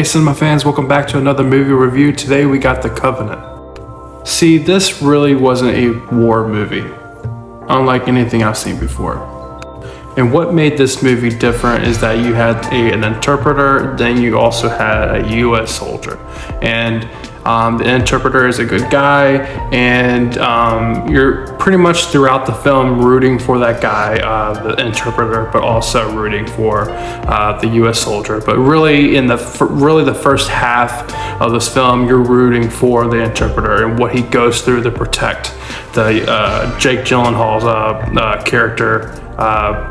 Hey cinema fans, welcome back to another movie review. Today we got The Covenant. See, this really wasn't a war movie, unlike anything I've seen before. And what made this movie different is that you had an interpreter, then you also had a US soldier. And the interpreter is a good guy, and you're pretty much throughout the film rooting for that guy, the interpreter, but also rooting for the US soldier. But really, in the first half of this film, you're rooting for the interpreter and what he goes through to protect the Jake Gyllenhaal's character,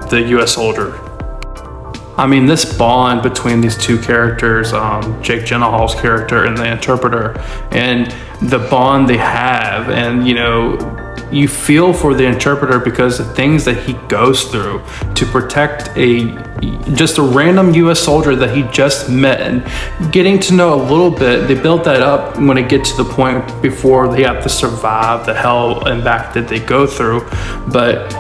the US soldier. I mean, this bond between these two characters, Jake Gyllenhaal's character and the interpreter, and the bond they have, and you feel for the interpreter because the things that he goes through to protect just a random US soldier that he just met, and getting to know a little bit. They built that up when it gets to the point before they have to survive the hell and back that they go through. But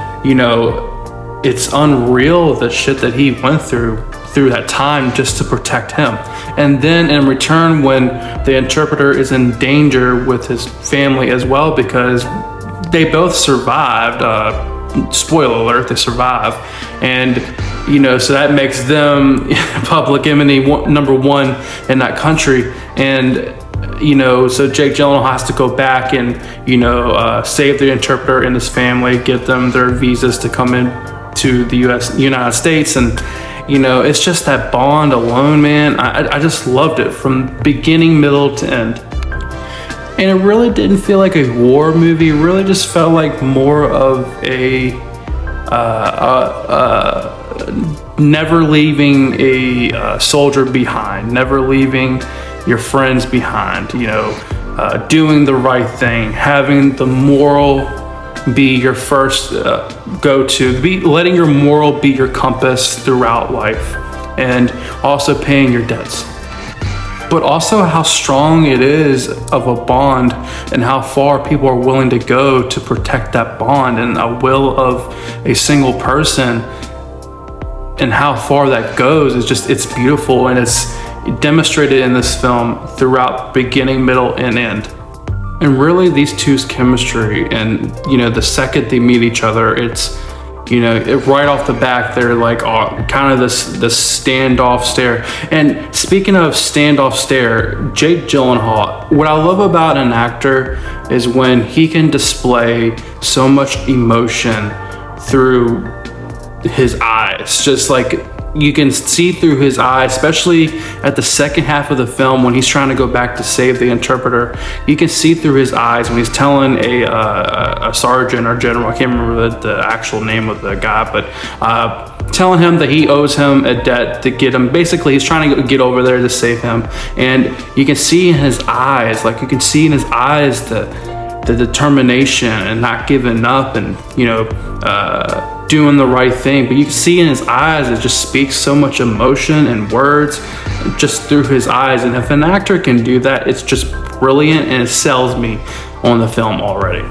it's unreal the shit that he went through that time just to protect him. And then in return, when the interpreter is in danger with his family as well, because they both survived, spoiler alert, they survive. And so that makes them public enemy number one in that country. And so Jake Gyllenhaal has to go back and save the interpreter and his family, get them their visas to come in to the United States. And it's just that bond alone, man. I just loved it from beginning, middle to end. And it really didn't feel like a war movie. It really just felt like more of a never leaving a soldier behind, never leaving your friends behind, doing the right thing, having the moral be your first go-to, letting your moral be your compass throughout life, and also paying your debts. But also how strong it is of a bond and how far people are willing to go to protect that bond, and a will of a single person, and how far that goes is it's beautiful, and it's demonstrated in this film throughout beginning, middle, and end. And really, these two's chemistry, and the second they meet each other, it's right off the back, they're like kind of this standoff stare. And speaking of standoff stare, Jake Gyllenhaal, what I love about an actor is when he can display so much emotion through his eyes. Just like you can see through his eyes, especially at the second half of the film when he's trying to go back to save the interpreter. You can see through his eyes when he's telling a sergeant or general, I can't remember the actual name of the guy, but telling him that he owes him a debt to get him. Basically, he's trying to get over there to save him. And you can see in his eyes, the determination and not giving up, and doing the right thing. But you can see in his eyes, it just speaks so much emotion and words just through his eyes. And if an actor can do that, it's just brilliant, and it sells me on the film already.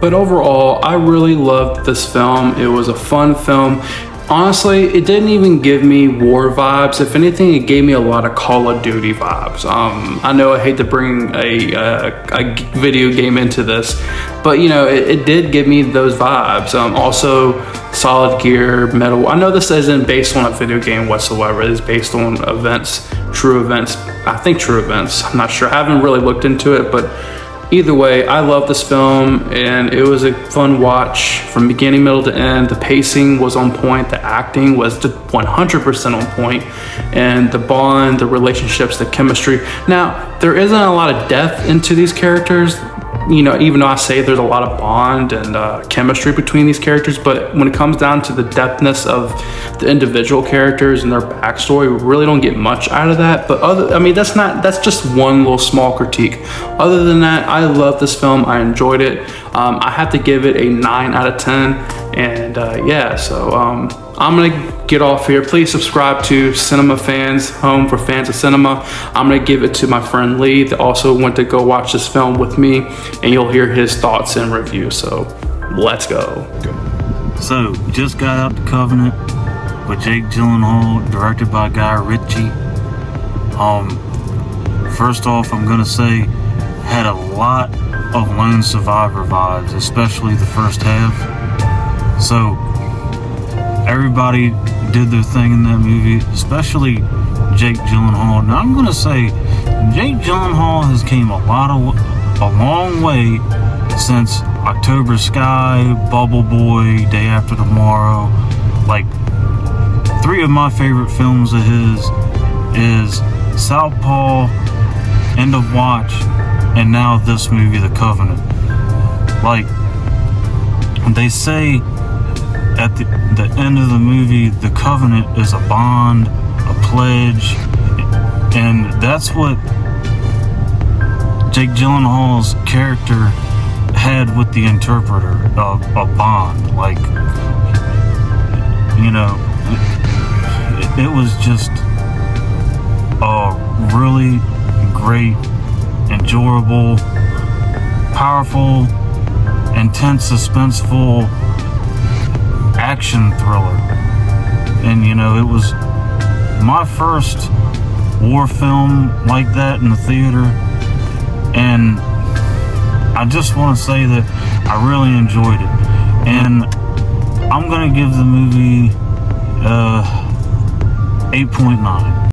But overall, I really loved this film. It was a fun film. Honestly, it didn't even give me war vibes. If anything, it gave me a lot of Call of Duty vibes. I know I hate to bring a video game into this, but it did give me those vibes. Also, Solid Gear, Medal. I know this isn't based on a video game whatsoever. It is based on events, true events. I think true events. I'm not sure. I haven't really looked into it, but either way, I love this film, and it was a fun watch from beginning, middle to end. The pacing was on point, the acting was 100% on point, and the bond, the relationships, the chemistry. Now, there isn't a lot of depth into these characters, even though I say there's a lot of bond and chemistry between these characters, but when it comes down to the depthness of the individual characters and their backstory, we really don't get much out of that. But that's just one little small critique. Other than that, I love this film. I enjoyed it. I have to give it a 9 out of 10. And so I'm gonna get off here. Please subscribe to Cinema Fans, home for fans of cinema. I'm gonna give it to my friend Lee that also went to go watch this film with me, and you'll hear his thoughts and review. So let's go. So just got out The Covenant with Jake Gyllenhaal, directed by Guy Ritchie. First off, I'm gonna say, had a lot of Lone Survivor vibes, especially the first half. So, everybody did their thing in that movie, especially Jake Gyllenhaal. Now, I'm gonna say, Jake Gyllenhaal has came a long way since October Sky, Bubble Boy, Day After Tomorrow. Like, 3 of my favorite films of his is Southpaw, End of Watch, and now this movie, The Covenant. Like, they say at the end of the movie, the Covenant is a bond, a pledge, and that's what Jake Gyllenhaal's character had with the Interpreter, a bond. Like, you know, it was just a really great, enjoyable, powerful, intense, suspenseful action thriller. And you know, it was my first war film like that in the theater, and I just want to say that I really enjoyed it. And I'm gonna give the movie 8.9.